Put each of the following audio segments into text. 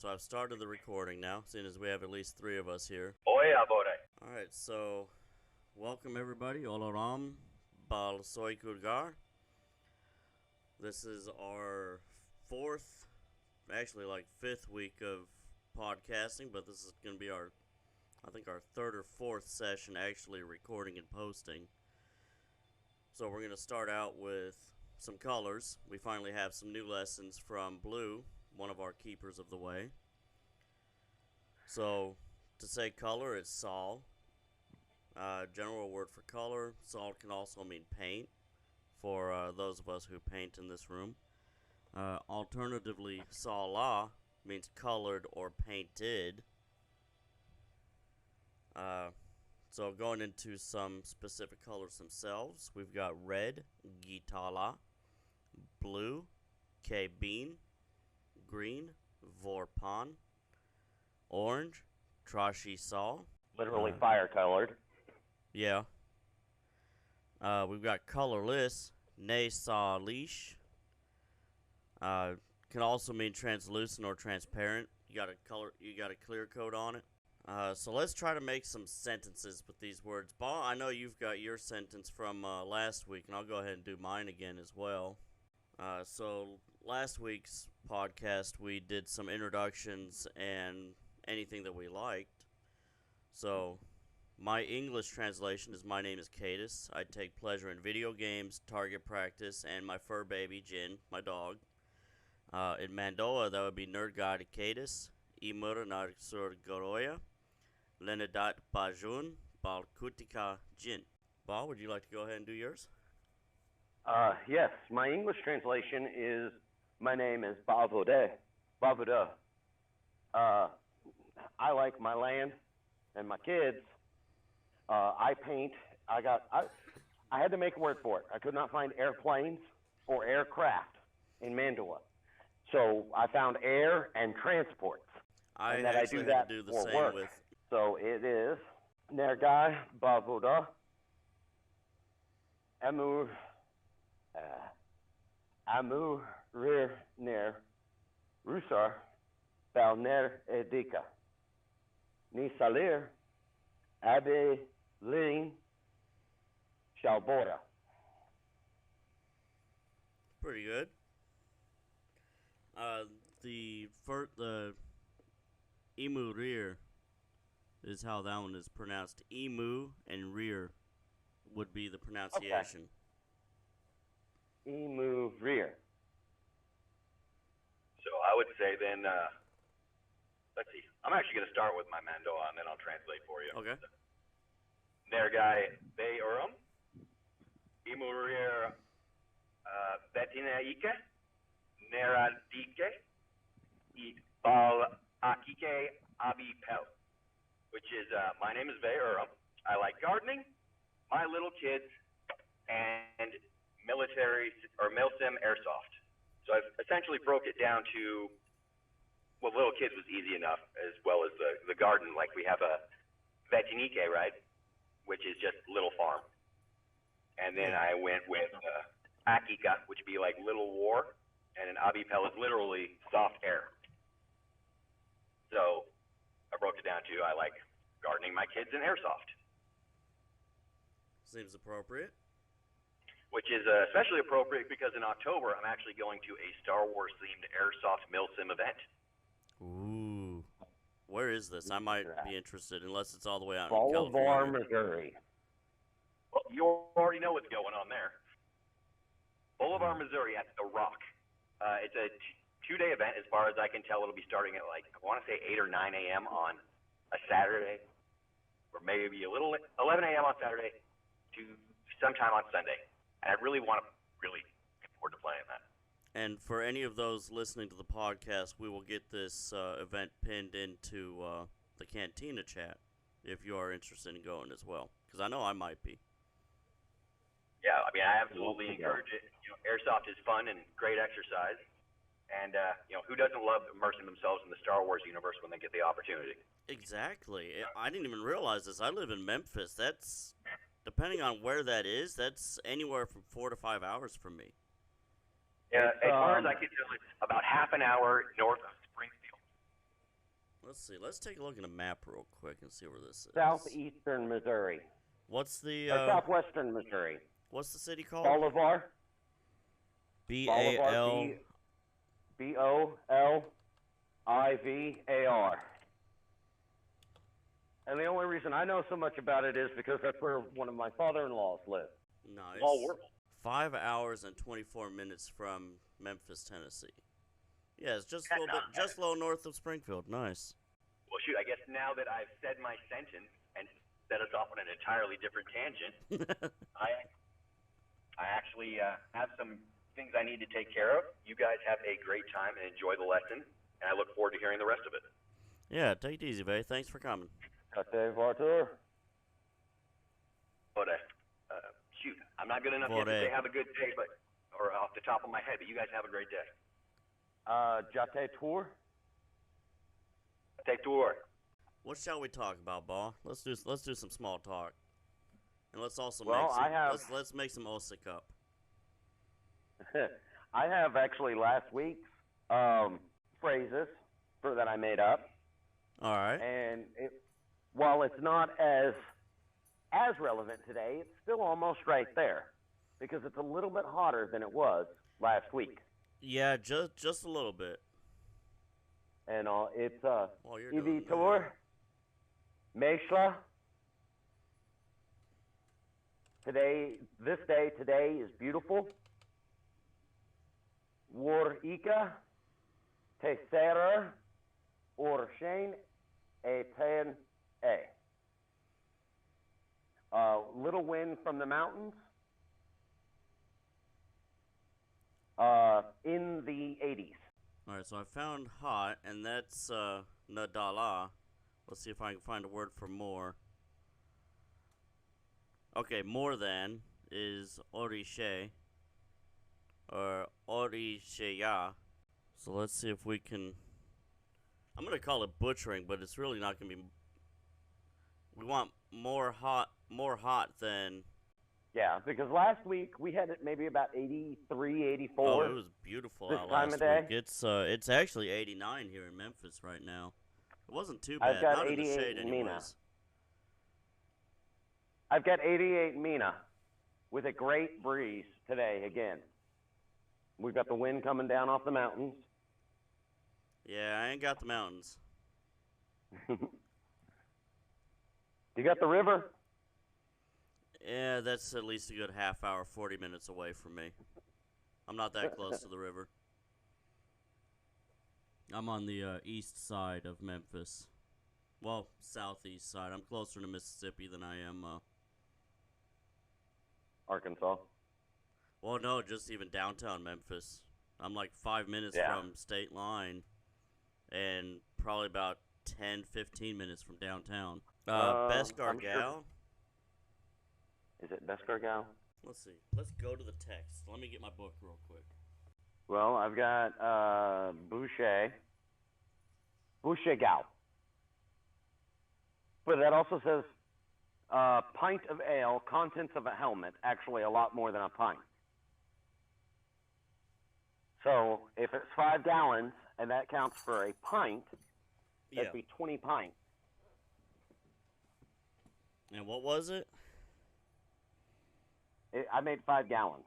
So I've started the recording now, seeing as we have at least 3 of us here. Oye, abore. Alright, so welcome everybody. Oloram Bal Soy Kurgar. This is our fifth week of podcasting, but this is going to be our third or fourth session actually recording and posting. So we're going to start out with some colors. We finally have some new lessons from Blue, one of our keepers of the way. So, to say color, it's sol. General word for color. Sol can also mean paint, for those of us who paint in this room. Alternatively, sola means colored or painted. So going into some specific colors themselves, we've got red, gitala, blue, kbean, green, vorpan, orange, trashi sol. Literally fire colored. Yeah. We've got colorless, ne sa leash. Can also mean translucent or transparent. You got a clear coat on it. So let's try to make some sentences with these words. Ba, I know you've got your sentence from last week, and I'll go ahead and do mine again as well. So last week's podcast, we did some introductions and anything that we liked. So my English translation is: my name is Cadis. I take pleasure in video games, target practice, and my fur baby, Jin, my dog. In Mando'a, that would be Nerd Guide Cadis, Imur Narsur Goroya, Lenadat Bajun, Balkutika Jin. Ba, would you like to go ahead and do yours? Yes, my English translation is: my name is Bavuda. I like my land and my kids. I paint. I had to make a word for it. I could not find airplanes or aircraft in Mando'a. So I found air and transports. I and that actually I do had that to do the for same work. with. So it is Nergai Bavuda Amu Rir Ner Rusar Balner Edika Ni Salir Abe Lin Shalbora. Pretty good. The emu rear is how that one is pronounced. Emu and rear would be the pronunciation. Okay. Emu rear. So I would say then, let's see. I'm actually going to start with my Mando'a, and then I'll translate for you. Okay. Nergai Bay Urum, Imurir Betinaike, Neradike, Eat Bal Akike Abi Pel, which is, my name is Bay Urum. I like gardening, my little kids, and military or milsim airsoft. So I've essentially broke it down to, well, little kids was easy enough, as well as the garden. Like we have a vetinike, right, which is just little farm. And then I went with akika, which would be like little war, and an abipel is literally soft air. So I broke it down to I like gardening, my kids, and airsoft. Seems appropriate. Which is especially appropriate because in October, I'm actually going to a Star Wars-themed airsoft milsim event. Ooh. Where is this? I might be interested, unless it's all the way out in Bolivar, California. Missouri. Well, you already know what's going on there. Bolivar, Missouri at The Rock. It's a 2-day event. As far as I can tell, it'll be starting at, like, I want to say 8 or 9 a.m. on a Saturday, or maybe a little 11 a.m. on Saturday to sometime on Sunday. And I really want to get forward to playing that. And for any of those listening to the podcast, we will get this event pinned into the Cantina chat if you are interested in going as well. Because I know I might be. Yeah, I mean, I absolutely encourage it. You know, airsoft is fun and great exercise. And, who doesn't love immersing themselves in the Star Wars universe when they get the opportunity? Exactly. I didn't even realize this. I live in Memphis. That's, depending on where that is, that's anywhere from 4 to 5 hours from me. Yeah, as far as I can tell, it's about half an hour north of Springfield. Let's see. Let's take a look at a map real quick and see where this is. Southeastern Missouri. What's the Or southwestern Missouri. what's the city called? Bolivar. B-A-L. Bolivar. And the only reason I know so much about it is because that's where one of my father-in-laws live. Nice. Small world. 5 hours and 24 minutes from Memphis, Tennessee. Yeah, it's just a little bit, just a little north of Springfield. Nice. Well, shoot, I guess now that I've said my sentence and set us off on an entirely different tangent, I actually have some things I need to take care of. You guys have a great time and enjoy the lesson, and I look forward to hearing the rest of it. Yeah, take it easy, Vay. Thanks for coming. Arthur. But shoot, I'm not good enough yet to say have a good day, or off the top of my head. But you guys have a great day. Jate Tour. Take tour. What shall we talk about, Ba? Let's do some small talk, and let's also let's make some Osik up. I have actually last week's phrases that I made up. All right. And while it's not as relevant today, it's still almost right there because it's a little bit hotter than it was last week. Yeah, just a little bit. And it's you're doing Ivitor, Meshla. Today is beautiful. Warika, Tesera, Orshain, Eten, little wind from the mountains. In the 80s. All right, so I found hot, and that's Nadala. Let's see if I can find a word for more. Okay, more than is Orishe, or Orisheya. So let's see if we can... I'm going to call it butchering, but it's really not going to be... We want more hot than... Yeah, because last week we had it maybe about 83, 84. Oh, it was beautiful this out time last of day. week. It's actually 89 here in Memphis right now. It wasn't too bad. I've got Not in the 88 shade in Mina. anyways. I've got 88 in Mina with a great breeze today again. We've got the wind coming down off the mountains. Yeah, I ain't got the mountains. You got the river? Yeah, that's at least a good half hour, 40 minutes away from me. I'm not that close to the river. I'm on the east side of Memphis. Well, southeast side. I'm closer to Mississippi than I am... Arkansas. Well, no, just even downtown Memphis. I'm like 5 minutes from state line and probably about 10, 15 minutes from downtown. Beskar Gal. Is it Beskar Gal? Let's see. Let's go to the text. Let me get my book real quick. Well, I've got Boucher Gal. But that also says pint of ale, contents of a helmet, actually a lot more than a pint. So if it's 5 gallons and that counts for a pint, that'd be 20 pints. And what was it? I made 5 gallons.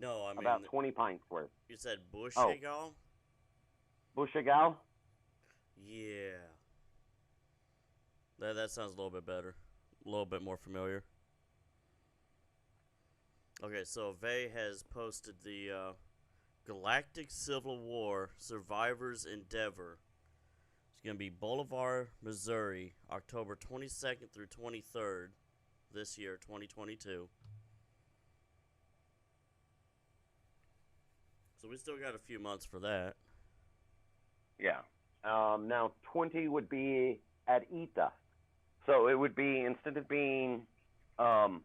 No, I mean... About 20 pints worth. You said Bushegal? Bushegal? Yeah. That sounds a little bit better. A little bit more familiar. Okay, so Vay has posted the Galactic Civil War Survivors Endeavor. It's going to be Bolivar, Missouri, October 22nd through 23rd this year, 2022. So we still got a few months for that. Yeah. Now, 20 would be at Ita. So it would be, instead of being Ola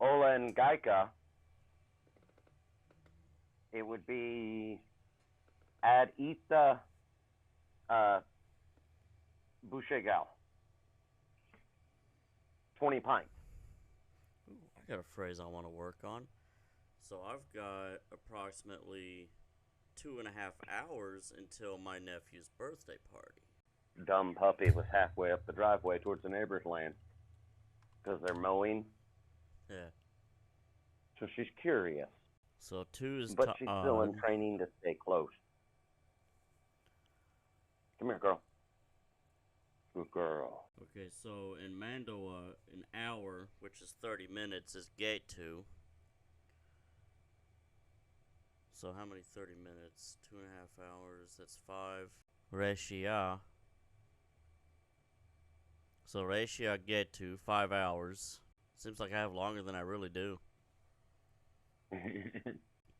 and Gaika, it would be Ad Ita Bushegal. 20 pints. Ooh, I got a phrase I want to work on. So I've got approximately 2.5 hours until my nephew's birthday party. Dumb puppy was halfway up the driveway towards the neighbor's land because they're mowing. Yeah. So she's curious. So 2 is But she's still in odd. training to stay close. Come here, girl. Good girl. Okay, so in Mando'a, an hour, which is 30 minutes, is gate 2. So how many 30 minutes? 2.5 hours, that's 5. Reshia. So Reshia gate 2, 5 hours. Seems like I have longer than I really do.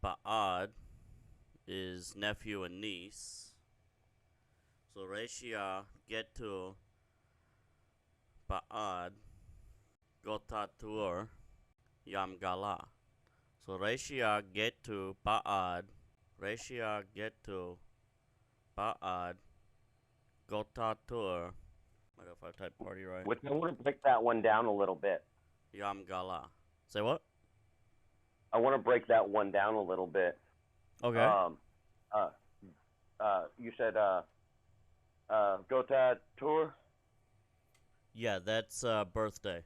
Ba'ad is nephew and niece. So Reshia get to Ba'ad Gotatur Yam Gala. So Reshia get to Ba'ad. Reshia get to Ba'ad Gotatur. I don't know if I typed party right. Which I want to break that one down a little bit. Yam Gala. Say what? I want to break that one down a little bit. Okay. You said Gota Tour? Yeah, that's birthday.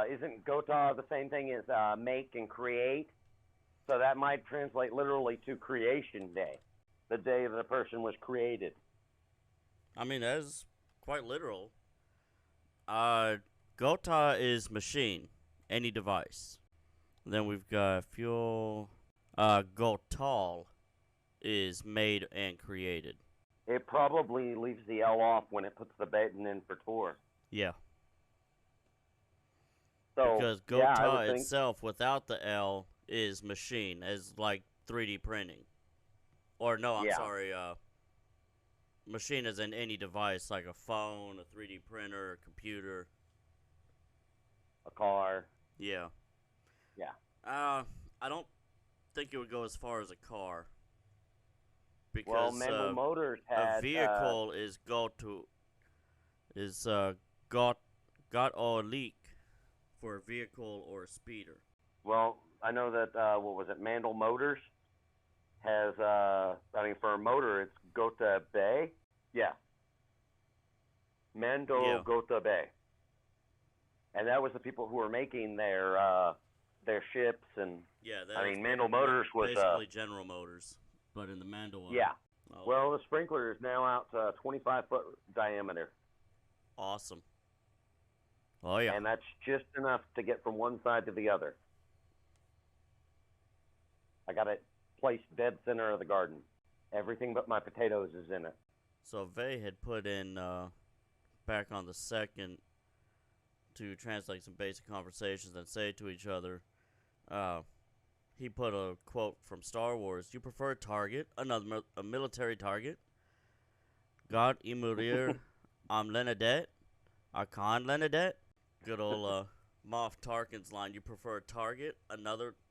Isn't Gota the same thing as make and create? So that might translate literally to creation day, the day the person was created. I mean, that is quite literal. Gota is machine, any device. Then we've got fuel. Gotal is made and created. It probably leaves the L off when it puts the button in for tour. Yeah. So, Because yeah, I Gota would think, itself, without the L, is machine, as like 3D printing. Or no, I'm Yeah. sorry. Machine is in any device, like a phone, a 3D printer, a computer. a car. Yeah. Yeah. I don't think it would go as far as a car. Well, Because Mendel Motors had a vehicle is got or leak for a vehicle or a speeder. well, I know that what was it? Mandel Motors has for a motor it's Gotha Bay. Yeah. Mando Yeah. Gotha Bay. And that was the people who were making their ships and Yeah, that I was mean Mandel Motors was basically General Motors, but in the Mando'a. yeah. Oh, Well, the sprinkler is now out to 25-foot diameter. awesome. Oh yeah. And that's just enough to get from one side to the other. I got it placed dead center of the garden. Everything but my potatoes is in it. So Vey had put in back on the second to translate some basic conversations and say to each other. He put a quote from Star Wars: "You prefer a target, a military target? God imurir am Lenadet, Akan Lenadet." Good old Moff Tarkin's line: "You prefer a target,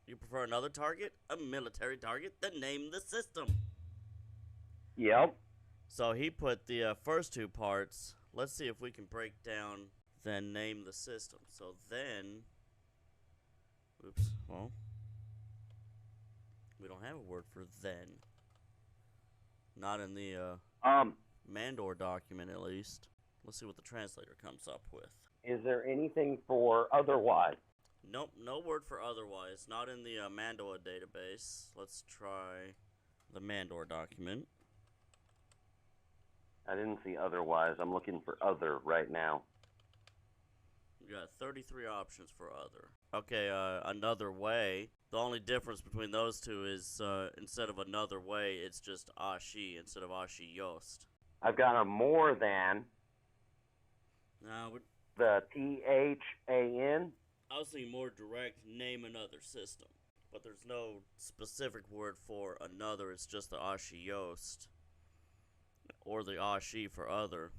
You prefer another target, a military target? Then name the system." Yep. So he put the first two parts. Let's see if we can break down. Then name the system. So then, oops. Well, we don't have a word for then. Not in the Mando'a document, at least. Let's see what the translator comes up with. Is there anything for otherwise? Nope, no word for otherwise. Not in the Mando'a database. Let's try the Mando'a document. I didn't see otherwise. I'm looking for other right now. We got 33 options for other. Okay, another way. The only difference between those two is instead of another way, it's just ashi instead of ashi yost. I've got a more than. Now, The THAN. I was thinking more direct, name another system. But there's no specific word for another, it's just the ashi yost. Or the ashi for other.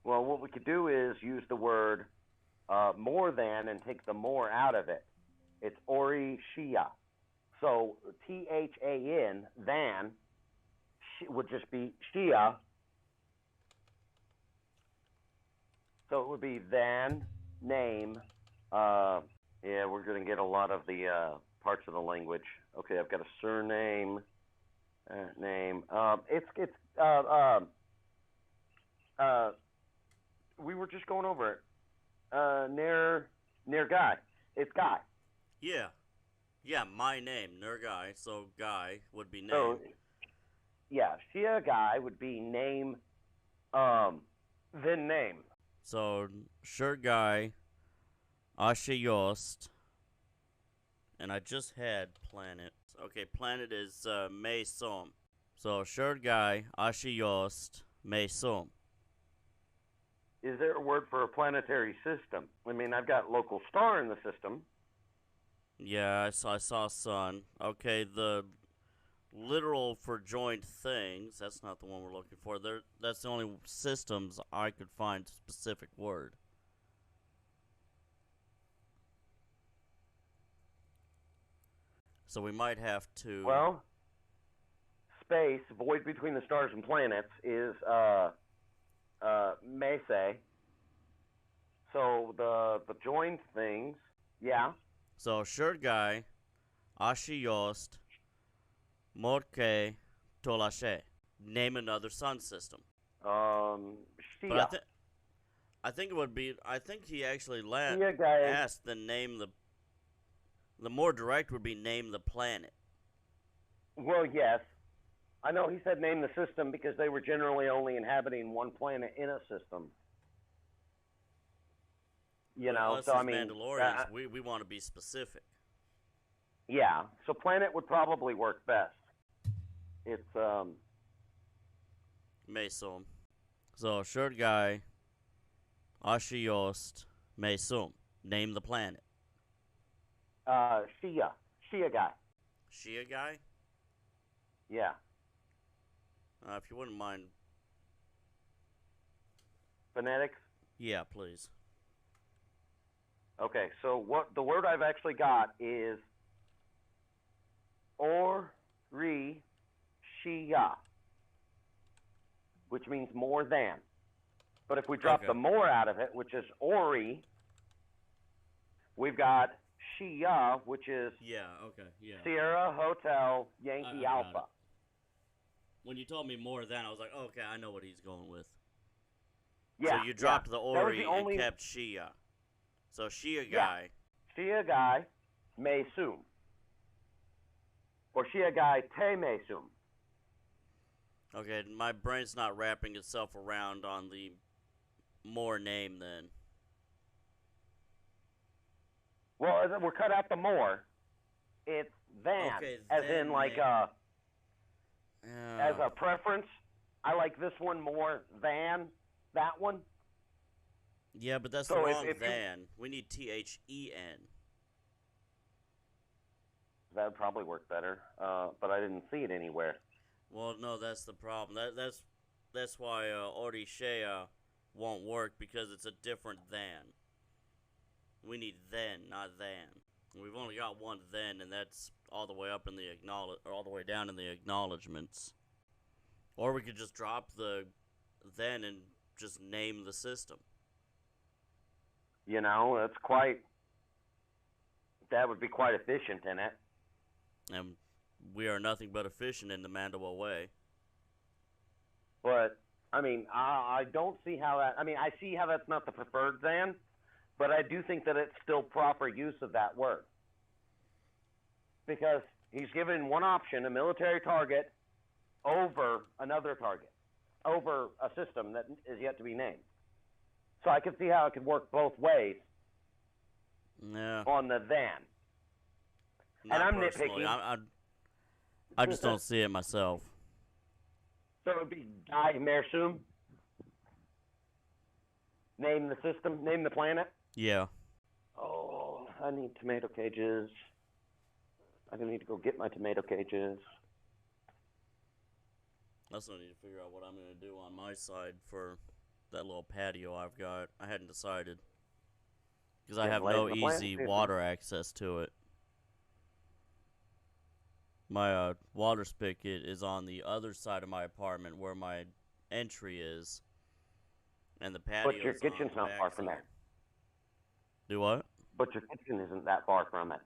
Well, what we could do is use the word more than and take the more out of it. It's ori shia. So THAN, than, would just be shia. So it would be than, name. Yeah, we're going to get a lot of the parts of the language. Okay, I've got a surname, name. We were just going over it. Near Guy. It's Guy. Yeah. Yeah, my name, Nerguy. So Guy would be name. So, yeah, Shia Guy would be name, then name. So, Sure Guy, Ashe Yost, and I just had Planet. Okay, Planet is May Som. So, Sure Guy, Ashe Yost, May Som. Is there a word for a planetary system? I mean, I've got local star in the system. Yeah, I saw Sun. Okay, the literal for joint things, that's not the one we're looking for. That's the only systems I could find specific word. So we might have to... Well, space, void between the stars and planets, is Mese. So the joined things, yeah. So, Sure Guy, Ashe Yost, Morke, Tolashe. Name another sun system. Shia. But I think it would be... I think he actually Shia Guy. asked the name the more direct would be name the planet. Well, yes. I know he said name the system because they were generally only inhabiting one planet in a system. You know, us so as I mean, Mandalorians, we want to be specific. yeah. So planet would probably work best. It's Mesum. So, Shirt Guy, Ashe Yost, Mesum. Name the planet. Shia Guy. Shia Guy? Yeah. If you wouldn't mind. Phonetics. Yeah, please. Okay, so what the word I've actually got is Ori Shia, which means more than. But if we drop Okay. the more out of it, which is Ori, we've got Shia, which is Yeah, okay, yeah. Sierra Hotel I Yankee got Alpha. it. When you told me more than, I was like, oh, okay, I know what he's going with. Yeah. So you dropped the That was Ori the only and kept Shia. So Shia Yeah. Guy. Shia Guy Meisum. Or Shia Guy Te Meisum. Okay, my brain's not wrapping itself around on the more name then. Well, we're cut out the more. It's than, Okay, as then in like name. as a preference. I like this one more than that one. Yeah, but that's So the if- wrong if you- than. We need THEN. That would probably work better, but I didn't see it anywhere. Well, no, that's the problem. That's why Orishea won't work, because it's a different than. We need then, not than. We've only got one then, and that's all the way up in the all the way down in the acknowledgments. Or we could just drop the then and just name the system. You know, that would be quite efficient in it. And we are nothing but efficient in the Mando'a way. But I mean, I don't see how that. I mean, I see how that's not the preferred than, but I do think that it's still proper use of that word because he's given one option, a military target, over another target, over a system that is yet to be named. So I can see how it could work both ways Yeah. on the then. Not I'm personally. nitpicking. I just don't see it myself. So it would be Guy Mersum. Name the system, name the planet. Yeah. Oh, I need tomato cages. I'm going to need to go get my tomato cages. I still need to figure out what I'm going to do on my side for that little patio I've got. I hadn't decided. Because I Yeah, have lay no the plant, easy yeah. water access to it. My water spigot is on the other side of my apartment where my entry is. And the patio But your is on kitchen's the not back far from side. there. Do what? But your kitchen isn't that far from it.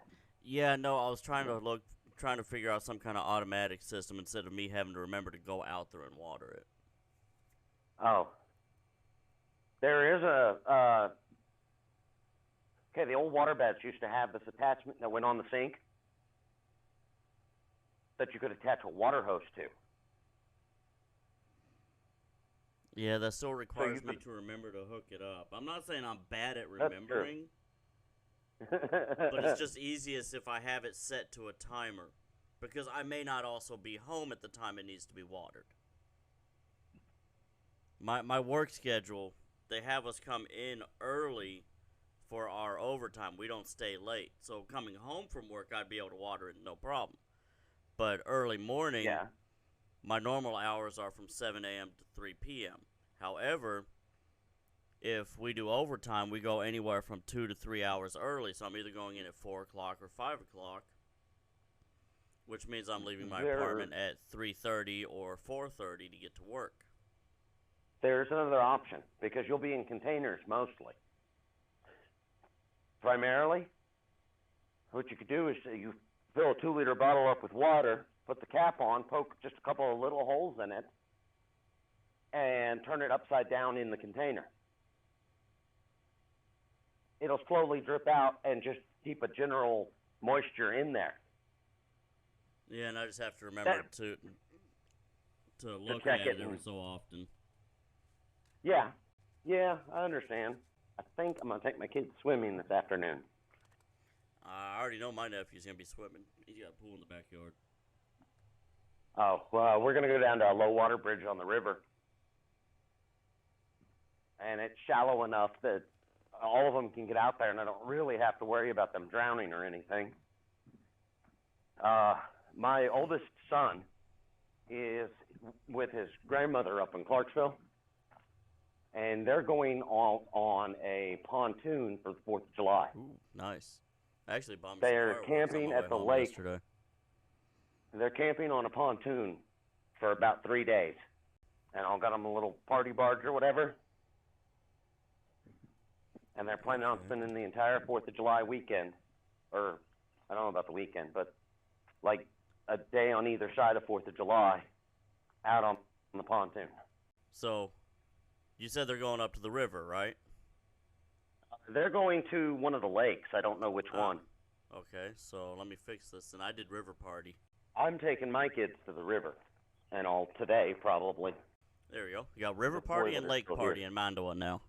Yeah, no, I was trying to figure out some kind of automatic system instead of me having to remember to go out there and water it. Oh, there is okay, the old water beds used to have this attachment that went on the sink that you could attach a water hose to. Yeah, that still requires me could, to remember to hook it up. I'm not saying I'm bad at That's remembering, but it's just easiest if I have it set to a timer, because I may not also be home at the time it needs to be watered. My work schedule, they have us come in early for our overtime. We don't stay late. So coming home from work, I'd be able to water it no problem. But early morning, yeah. my normal hours are from 7 a.m. to 3 p.m. However, if we do overtime, we go anywhere from 2 to 3 hours early. So I'm either going in at 4 o'clock or 5 o'clock, which means I'm leaving my apartment at 3:30 or 4:30 to get to work. There's another option, because you'll be in containers mostly. Primarily, what you could do is you fill a 2-liter bottle up with water, put the cap on, poke just a couple of little holes in it, and turn it upside down in the container. It'll slowly drip out and just keep a general moisture in there. Yeah, and I just have to remember to look check at it it every so often. Yeah, I understand. I think I'm going to take my kids swimming this afternoon. I already know my nephew's going to be swimming. He's got a pool in the backyard. Oh, well, we're going to go down to a low water bridge on the river. And it's shallow enough that all of them can get out there, and I don't really have to worry about them drowning or anything. My oldest son is with his grandmother up in Clarksville, and they're going on a pontoon for the 4th of July. Ooh, nice. I actually bombed They're some fireworks camping on my at way the home lake. yesterday. They're camping on a pontoon for about 3 days. And I'll got them a little party barge or whatever. And they're planning on spending the entire 4th of July weekend. Or, I don't know about the weekend, but like a day on either side of 4th of July out on the pontoon. So, you said they're going up to the river, right? They're going to one of the lakes. I don't know which one. Okay, so let me fix this. And I did river party. I'm taking my kids to the river. And all today, probably. There we go. You got river party and lake party in Mando'a now.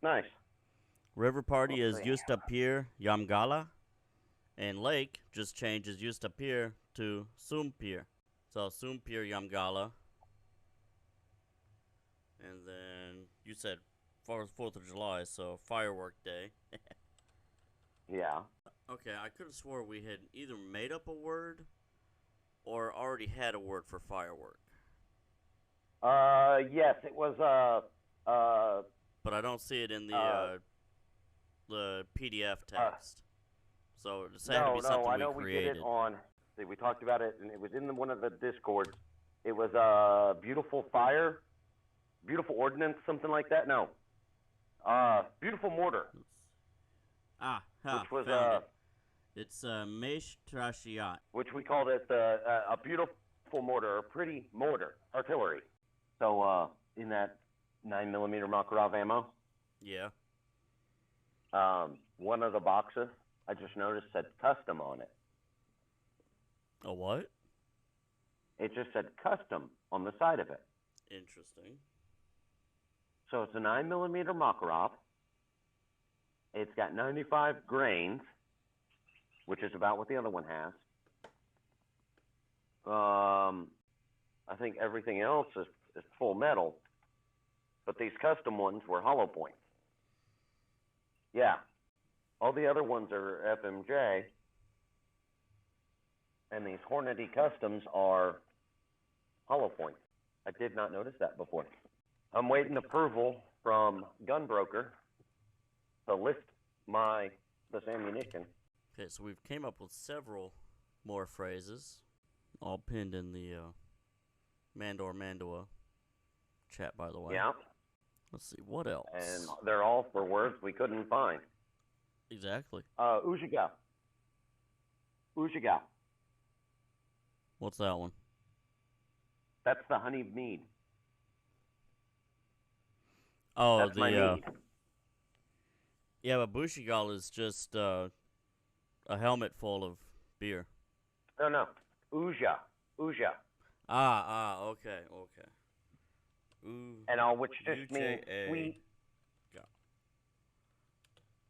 Nice. River party is just up here, Yamgala. And lake just changes just up here to Sumpir. So Sumpir, Yamgala. And then you said 4th of July, so firework day. Yeah. Okay, I could have swore we had either made up a word or already had a word for firework. Yes, it was, but I don't see it in the PDF text. So it had to be something I know we created. We did it on, see, we talked about it, and it was in one of the Discords. It was, beautiful fire, beautiful ordnance, something like that. No. Beautiful mortar. Which was, found it. It's Mesh Trashiat. Which we called it a beautiful mortar, a pretty mortar, artillery. So, in that 9mm Makarov ammo, yeah. one of the boxes, I just noticed, said custom on it. A what? It just said custom on the side of it. Interesting. So it's a 9mm Makarov. It's got 95 grains, which is about what the other one has. I think everything else is full metal, but these custom ones were hollow point. Yeah. All the other ones are FMJ, and these Hornady Customs are hollow point. I did not notice that before. I'm waiting approval from Gunbroker to list this ammunition. Okay, so we've came up with several more phrases, all pinned in the Mando'a chat, by the way. Yeah. Let's see, what else? And they're all for words we couldn't find. Exactly. Ujiga. Ujiga. What's that one? That's the honey mead. Oh, That's my mead. yeah, but Bushigal is just a helmet full of beer. No. Uja. Okay. Which just means UJA. sweet. Go.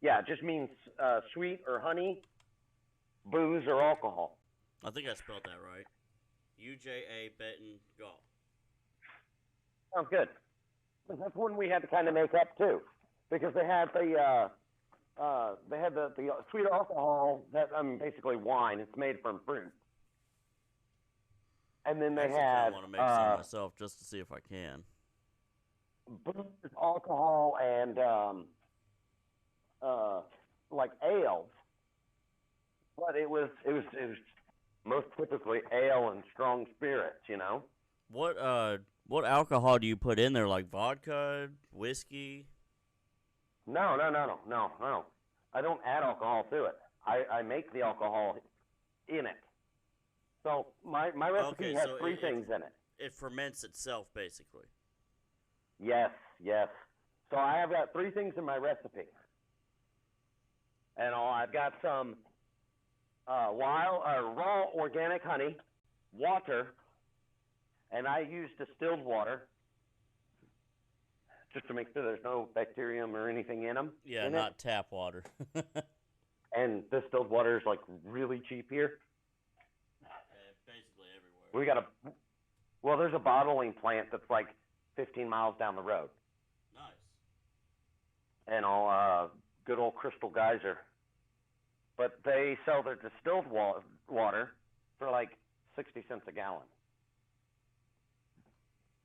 Yeah, it just means sweet or honey, booze or alcohol. I think I spelled that right. UJA Benton Gall. Sounds good. That's one we had to kind of make up too, because they had the sweet alcohol that basically wine. It's made from fruit. And then they I had want to make some myself just to see if I can. booze, alcohol, and like ales. But it was most typically ale and strong spirits, you know. What alcohol do you put in there? Like vodka, whiskey? No. I don't add alcohol to it. I make the alcohol in it. So my recipe has three things in it. It ferments itself, basically. Yes. So I have got three things in my recipe. And I've got some raw organic honey, water, and I use distilled water just to make sure there's no bacterium or anything in them. Yeah, not tap water. And distilled water is like really cheap here. Basically everywhere. There's a bottling plant that's like 15 miles down the road. Nice. And good old Crystal Geyser. But they sell their distilled water for like 60 cents a gallon.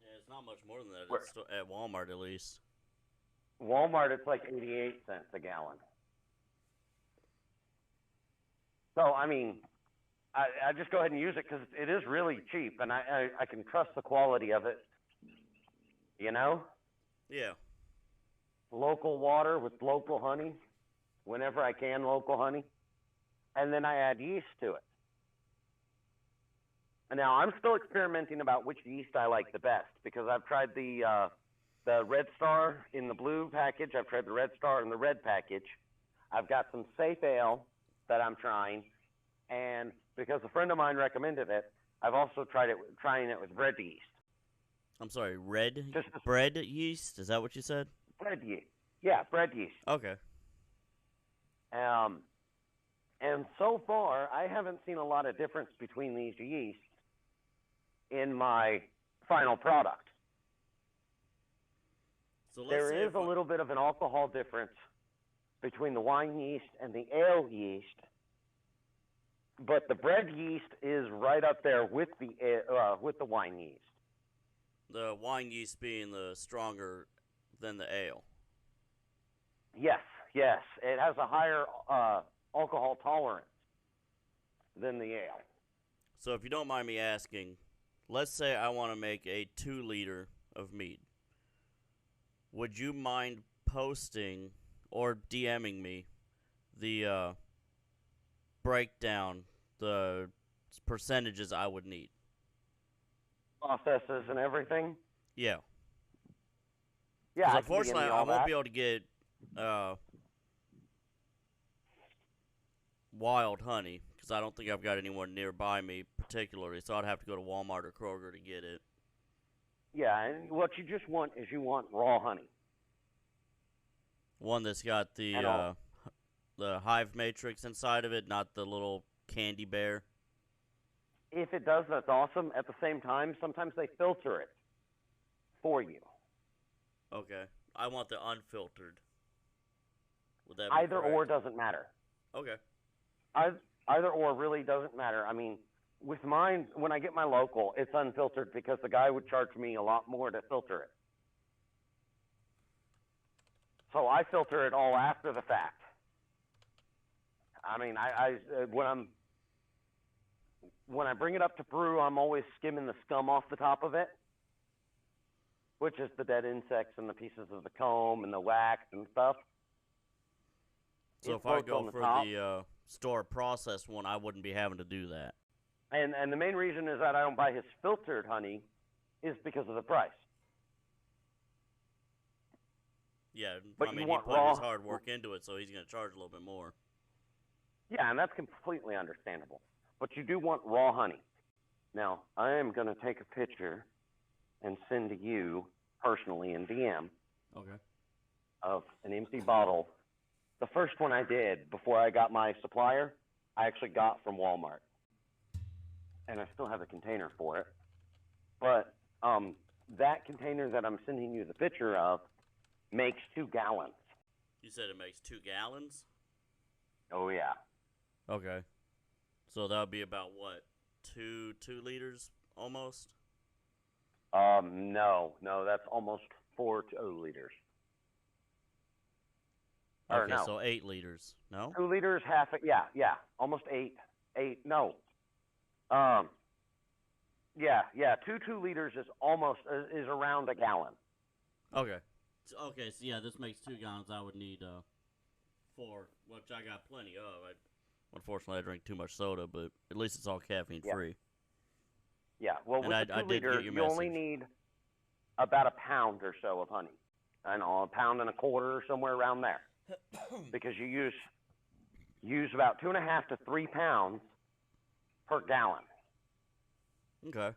Yeah, it's not much more than that. It's at Walmart, at least. Walmart, it's like 88 cents a gallon. So, I mean, I just go ahead and use it because it is really cheap, and I can trust the quality of it, you know? Yeah. Local water with local honey, whenever I can, local honey. And then I add yeast to it. And now, I'm still experimenting about which yeast I like the best, because I've tried the Red Star in the blue package. I've tried the Red Star in the red package. I've got some Safe Ale that I'm trying, and because a friend of mine recommended it, I've also trying it with bread yeast. I'm sorry, bread yeast? Is that what you said? Bread yeast. Yeah, bread yeast. Okay. And so far, I haven't seen a lot of difference between these yeasts in my final product. So there is a little bit of an alcohol difference between the wine yeast and the ale yeast, but the bread yeast is right up there with the wine yeast. The wine yeast being the stronger than the ale. Yes. It has a higher alcohol tolerance than the ale. So if you don't mind me asking, let's say I want to make a 2-liter of mead. Would you mind posting or DMing me the breakdown, the percentages I would need? Processes and everything? Yeah. Yeah. Unfortunately, I won't be able to get wild honey because I don't think I've got anyone nearby me particularly, so I'd have to go to Walmart or Kroger to get it. Yeah, and what you just want is raw honey. One that's got the hive matrix inside of it, not the little candy bear. If it does, that's awesome. At the same time, sometimes they filter it for you. Okay. I want the unfiltered. Would that be Either correct? or doesn't matter. Okay. Either or really doesn't matter. I mean, with mine, when I get my local, it's unfiltered because the guy would charge me a lot more to filter it. So I filter it all after the fact. I mean, when I bring it up to brew, I'm always skimming the scum off the top of it, which is the dead insects and the pieces of the comb and the wax and stuff. So if I go for the store a processed one, I wouldn't be having to do that. And the main reason is that I don't buy his filtered honey is because of the price. Yeah, But I you mean, he want put raw- his hard work into it, so he's going to charge a little bit more. Yeah, and that's completely understandable. But you do want raw honey. Now, I am going to take a picture and send to you personally in DM Okay. of an empty bottle. The first one I did before I got my supplier, I actually got from Walmart. And I still have a container for it. But that container that I'm sending you the picture of makes 2 gallons. You said it makes 2 gallons? Oh, yeah. Okay. So that would be about, what, 2 liters almost? No, that's almost 4 liters. Or Okay, no. so 8 liters. No? 2 liters, half, yeah, almost 8, no. Yeah, 2 liters is almost, is around a gallon. Okay. Okay, so yeah, this makes 2 gallons. I would need 4, which I got plenty of. Unfortunately, I drink too much soda, but at least it's all caffeine free. Yeah, well, And with the I 2 did liter, get your you only message. need about a pound or so of honey. I know, a pound and a quarter or somewhere around there. Because you use about 2.5 to 3 pounds per gallon. Okay.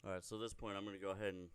All right, so at this point, I'm going to go ahead and